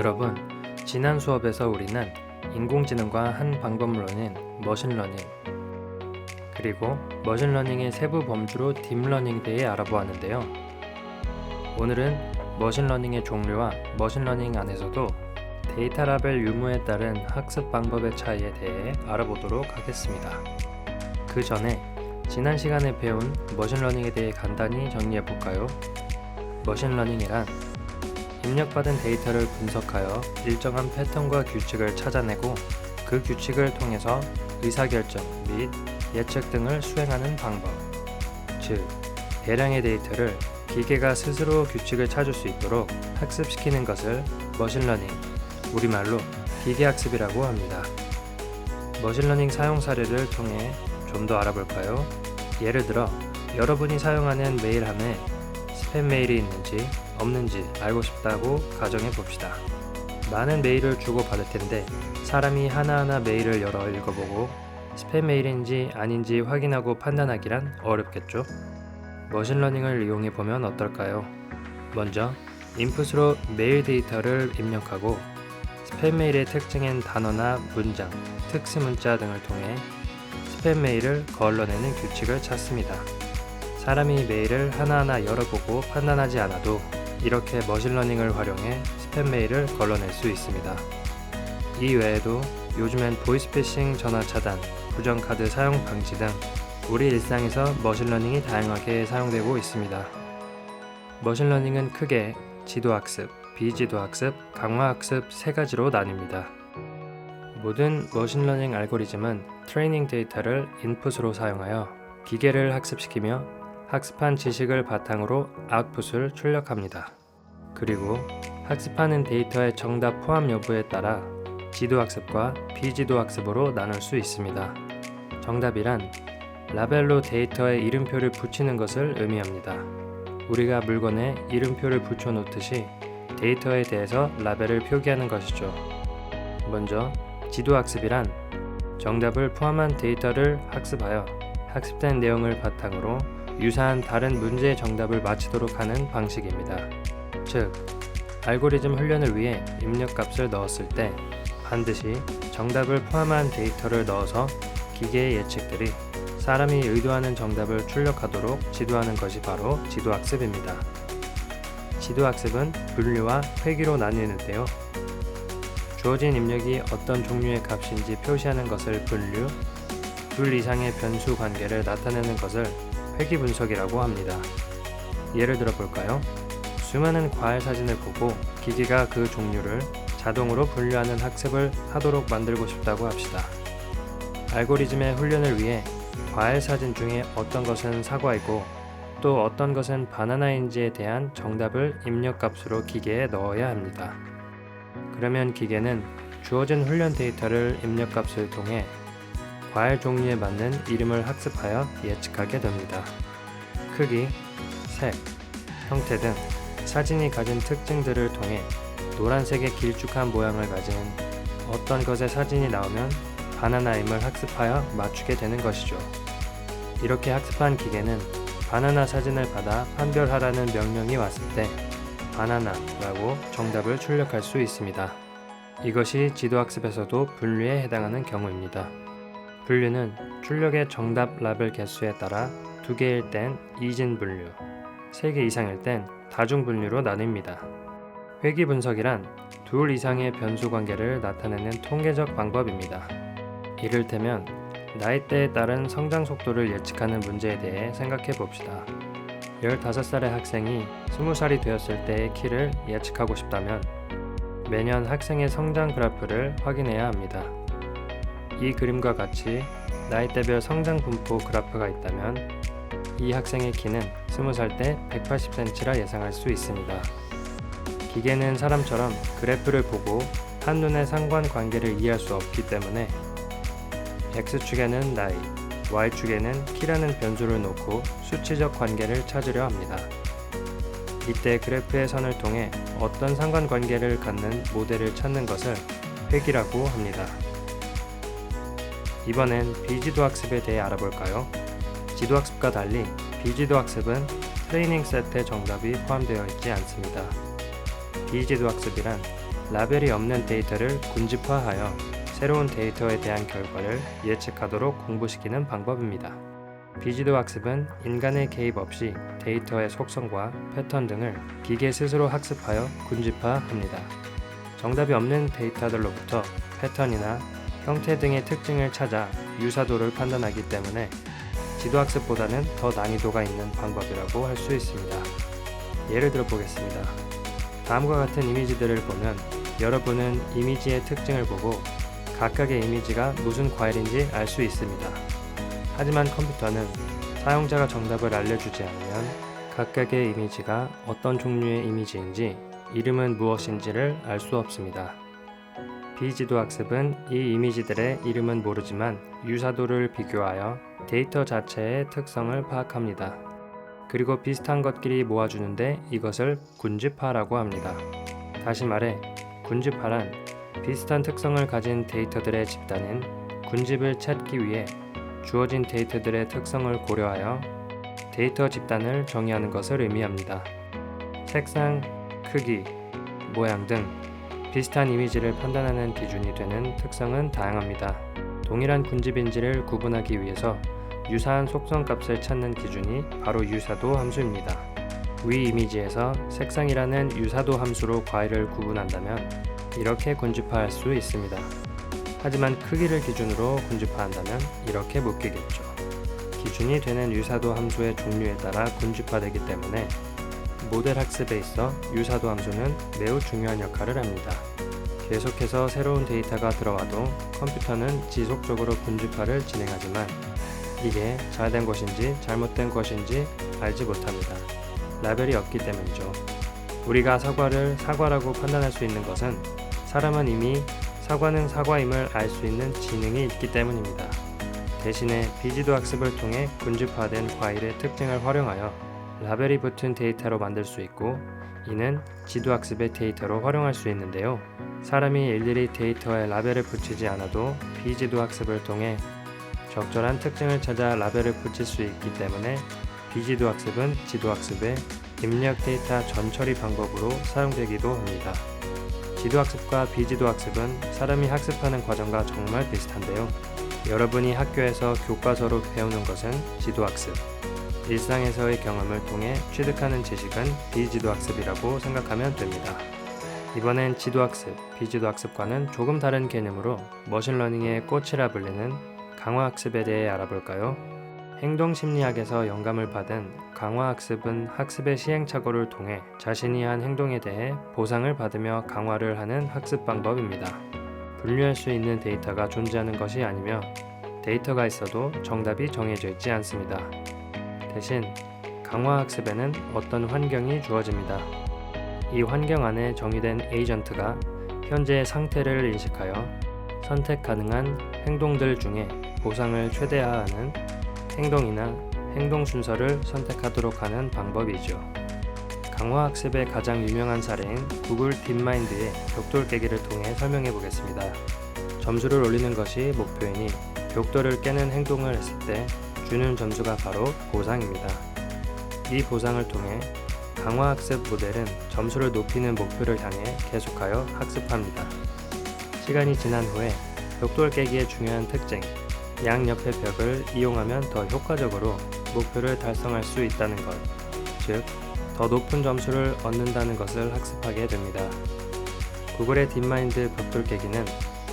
여러분, 지난 수업에서 우리는 인공지능과 한 방법론인 머신러닝, 그리고 머신러닝의 세부 범주로 딥러닝에 대해 알아보았는데요. 오늘은 머신러닝의 종류와 머신러닝 안에서도 데이터 라벨 유무에 따른 학습 방법의 차이에 대해 알아보도록 하겠습니다. 그 전에 지난 시간에 배운 머신러닝에 대해 간단히 정리해볼까요? 머신러닝이란 입력받은 데이터를 분석하여 일정한 패턴과 규칙을 찾아내고 그 규칙을 통해서 의사결정 및 예측 등을 수행하는 방법, 즉 대량의 데이터를 기계가 스스로 규칙을 찾을 수 있도록 학습시키는 것을 머신러닝, 우리말로 기계학습이라고 합니다. 머신러닝 사용 사례를 통해 좀 더 알아볼까요? 예를 들어 여러분이 사용하는 메일함에 스팸 메일이 있는지 없는지 알고 싶다고 가정해 봅시다. 많은 메일을 주고받을 텐데 사람이 하나하나 메일을 열어 읽어보고 스팸 메일인지 아닌지 확인하고 판단하기란 어렵겠죠? 머신러닝을 이용해 보면 어떨까요? 먼저 인풋으로 메일 데이터를 입력하고 스팸 메일의 특징인 단어나 문장, 특수문자 등을 통해 스팸 메일을 걸러내는 규칙을 찾습니다. 사람이 메일을 하나하나 열어보고 판단하지 않아도 이렇게 머신러닝을 활용해 스팸 메일을 걸러낼 수 있습니다. 이 외에도 요즘엔 보이스피싱 전화 차단, 부정카드 사용 방지 등 우리 일상에서 머신러닝이 다양하게 사용되고 있습니다. 머신러닝은 크게 지도학습, 비지도학습, 강화학습 세 가지로 나뉩니다. 모든 머신러닝 알고리즘은 트레이닝 데이터를 인풋으로 사용하여 기계를 학습시키며 학습한 지식을 바탕으로 아웃풋을 출력합니다. 그리고 학습하는 데이터의 정답 포함 여부에 따라 지도학습과 비지도학습으로 나눌 수 있습니다. 정답이란 라벨로 데이터에 이름표를 붙이는 것을 의미합니다. 우리가 물건에 이름표를 붙여놓듯이 데이터에 대해서 라벨을 표기하는 것이죠. 먼저 지도학습이란 정답을 포함한 데이터를 학습하여 학습된 내용을 바탕으로 유사한 다른 문제의 정답을 맞히도록 하는 방식입니다. 즉, 알고리즘 훈련을 위해 입력값을 넣었을 때 반드시 정답을 포함한 데이터를 넣어서 기계의 예측들이 사람이 의도하는 정답을 출력하도록 지도하는 것이 바로 지도학습입니다. 지도학습은 분류와 회귀로 나뉘는데요. 주어진 입력이 어떤 종류의 값인지 표시하는 것을 분류, 둘 이상의 변수 관계를 나타내는 것을 회귀 분석이라고 합니다. 예를 들어 볼까요? 수많은 과일 사진을 보고 기계가 그 종류를 자동으로 분류하는 학습을 하도록 만들고 싶다고 합시다. 알고리즘의 훈련을 위해 과일 사진 중에 어떤 것은 사과이고 또 어떤 것은 바나나인지에 대한 정답을 입력값으로 기계에 넣어야 합니다. 그러면 기계는 주어진 훈련 데이터를 입력값을 통해 과일 종류에 맞는 이름을 학습하여 예측하게 됩니다. 크기, 색, 형태 등 사진이 가진 특징들을 통해 노란색의 길쭉한 모양을 가진 어떤 것의 사진이 나오면 바나나임을 학습하여 맞추게 되는 것이죠. 이렇게 학습한 기계는 바나나 사진을 받아 판별하라는 명령이 왔을 때 바나나라고 정답을 출력할 수 있습니다. 이것이 지도학습에서도 분류에 해당하는 경우입니다. 분류는 출력의 정답 라벨 개수에 따라 2개일 땐 이진 분류, 3개 이상일 땐 다중 분류로 나뉩니다. 회귀 분석이란 둘 이상의 변수 관계를 나타내는 통계적 방법입니다. 이를테면 나이대에 따른 성장 속도를 예측하는 문제에 대해 생각해 봅시다. 15살의 학생이 20살이 되었을 때의 키를 예측하고 싶다면 매년 학생의 성장 그래프를 확인해야 합니다. 이 그림과 같이 나이대별 성장 분포 그래프가 있다면 이 학생의 키는 20살 때 180cm라 예상할 수 있습니다. 기계는 사람처럼 그래프를 보고 한눈에 상관관계를 이해할 수 없기 때문에 X축에는 나이, Y축에는 키라는 변수를 놓고 수치적 관계를 찾으려 합니다. 이때 그래프의 선을 통해 어떤 상관관계를 갖는 모델을 찾는 것을 회귀라고 합니다. 이번엔 비지도학습에 대해 알아볼까요? 지도학습과 달리 비지도학습은 트레이닝 세트의 정답이 포함되어 있지 않습니다. 비지도학습이란 라벨이 없는 데이터를 군집화하여 새로운 데이터에 대한 결과를 예측하도록 공부시키는 방법입니다. 비지도 학습은 인간의 개입 없이 데이터의 속성과 패턴 등을 기계 스스로 학습하여 군집화합니다. 정답이 없는 데이터들로부터 패턴이나 형태 등의 특징을 찾아 유사도를 판단하기 때문에 지도학습보다는 더 난이도가 있는 방법이라고 할 수 있습니다. 예를 들어 보겠습니다. 다음과 같은 이미지들을 보면 여러분은 이미지의 특징을 보고 각각의 이미지가 무슨 과일인지 알 수 있습니다. 하지만 컴퓨터는 사용자가 정답을 알려주지 않으면 각각의 이미지가 어떤 종류의 이미지인지 이름은 무엇인지를 알 수 없습니다. 비지도학습은 이 이미지들의 이름은 모르지만 유사도를 비교하여 데이터 자체의 특성을 파악합니다. 그리고 비슷한 것끼리 모아주는데 이것을 군집화라고 합니다. 다시 말해 군집화란 비슷한 특성을 가진 데이터들의 집단인 군집을 찾기 위해 주어진 데이터들의 특성을 고려하여 데이터 집단을 정의하는 것을 의미합니다. 색상, 크기, 모양 등 비슷한 이미지를 판단하는 기준이 되는 특성은 다양합니다. 동일한 군집인지를 구분하기 위해서 유사한 속성 값을 찾는 기준이 바로 유사도 함수입니다. 위 이미지에서 색상이라는 유사도 함수로 과일을 구분한다면 이렇게 군집화할 수 있습니다. 하지만 크기를 기준으로 군집화한다면 이렇게 묶이겠죠. 기준이 되는 유사도 함수의 종류에 따라 군집화되기 때문에 모델 학습에 있어 유사도 함수는 매우 중요한 역할을 합니다. 계속해서 새로운 데이터가 들어와도 컴퓨터는 지속적으로 군집화를 진행하지만 이게 잘된 것인지 잘못된 것인지 알지 못합니다. 라벨이 없기 때문이죠. 우리가 사과를 사과라고 판단할 수 있는 것은 사람은 이미 사과는 사과임을 알 수 있는 지능이 있기 때문입니다. 대신에 비지도 학습을 통해 군집화된 과일의 특징을 활용하여 라벨이 붙은 데이터로 만들 수 있고 이는 지도학습의 데이터로 활용할 수 있는데요. 사람이 일일이 데이터에 라벨을 붙이지 않아도 비지도학습을 통해 적절한 특징을 찾아 라벨을 붙일 수 있기 때문에 비지도학습은 지도학습의 입력 데이터 전처리 방법으로 사용되기도 합니다. 지도학습과 비지도학습은 사람이 학습하는 과정과 정말 비슷한데요. 여러분이 학교에서 교과서로 배우는 것은 지도학습, 일상에서의 경험을 통해 취득하는 지식은 비지도학습이라고 생각하면 됩니다. 이번엔 지도학습, 비지도학습과는 조금 다른 개념으로 머신러닝의 꽃이라 불리는 강화학습에 대해 알아볼까요? 행동심리학에서 영감을 받은 강화학습은 학습의 시행착오를 통해 자신이 한 행동에 대해 보상을 받으며 강화를 하는 학습 방법입니다. 분류할 수 있는 데이터가 존재하는 것이 아니며 데이터가 있어도 정답이 정해져 있지 않습니다. 대신 강화학습에는 어떤 환경이 주어집니다. 이 환경 안에 정의된 에이전트가 현재의 상태를 인식하여 선택 가능한 행동들 중에 보상을 최대화하는 행동이나 행동 순서를 선택하도록 하는 방법이죠. 강화학습의 가장 유명한 사례인 구글 딥마인드의 벽돌 깨기를 통해 설명해 보겠습니다. 점수를 올리는 것이 목표이니 벽돌을 깨는 행동을 했을 때 주는 점수가 바로 보상입니다. 이 보상을 통해 강화학습 모델은 점수를 높이는 목표를 향해 계속하여 학습합니다. 시간이 지난 후에 벽돌 깨기의 중요한 특징, 양옆의 벽을 이용하면 더 효과적으로 목표를 달성할 수 있다는 것, 즉, 더 높은 점수를 얻는다는 것을 학습하게 됩니다. 구글의 딥마인드 벽돌 깨기는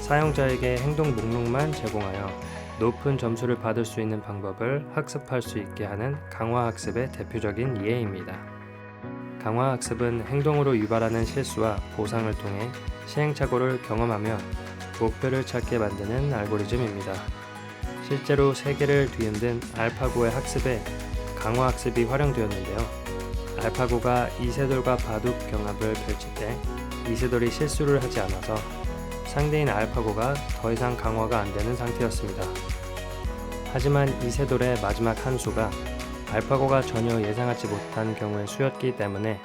사용자에게 행동 목록만 제공하여 높은 점수를 받을 수 있는 방법을 학습할 수 있게 하는 강화학습의 대표적인 예입니다. 강화학습은 행동으로 유발하는 실수와 보상을 통해 시행착오를 경험하며 목표를 찾게 만드는 알고리즘입니다. 실제로 세계를 뒤흔든 알파고의 학습에 강화학습이 활용되었는데요. 알파고가 이세돌과 바둑 경합을 펼칠 때 이세돌이 실수를 하지 않아서 상대인 알파고가 더 이상 강화가 안 되는 상태였습니다. 하지만 이세돌의 마지막 한 수가 알파고가 전혀 예상하지 못한 경우의 수였기 때문에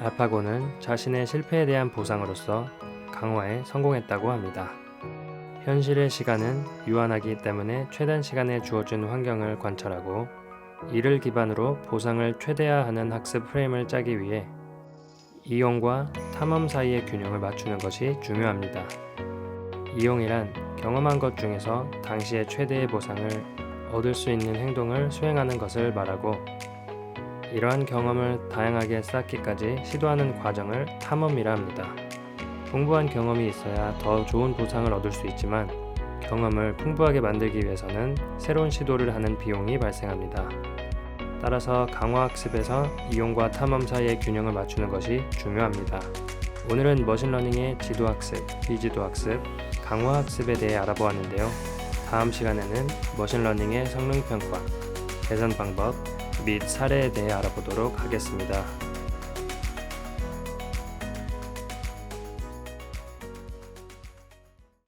알파고는 자신의 실패에 대한 보상으로서 강화에 성공했다고 합니다. 현실의 시간은 유한하기 때문에 최단 시간에 주어진 환경을 관찰하고 이를 기반으로 보상을 최대화하는 학습 프레임을 짜기 위해 이용과 탐험 사이의 균형을 맞추는 것이 중요합니다. 이용이란 경험한 것 중에서 당시의 최대의 보상을 얻을 수 있는 행동을 수행하는 것을 말하고, 이러한 경험을 다양하게 쌓기까지 시도하는 과정을 탐험이라 합니다. 풍부한 경험이 있어야 더 좋은 보상을 얻을 수 있지만, 경험을 풍부하게 만들기 위해서는 새로운 시도를 하는 비용이 발생합니다. 따라서 강화학습에서 이용과 탐험 사이의 균형을 맞추는 것이 중요합니다. 오늘은 머신러닝의 지도학습, 비지도학습, 강화학습에 대해 알아보았는데요. 다음 시간에는 머신러닝의 성능평가, 개선 방법 및 사례에 대해 알아보도록 하겠습니다.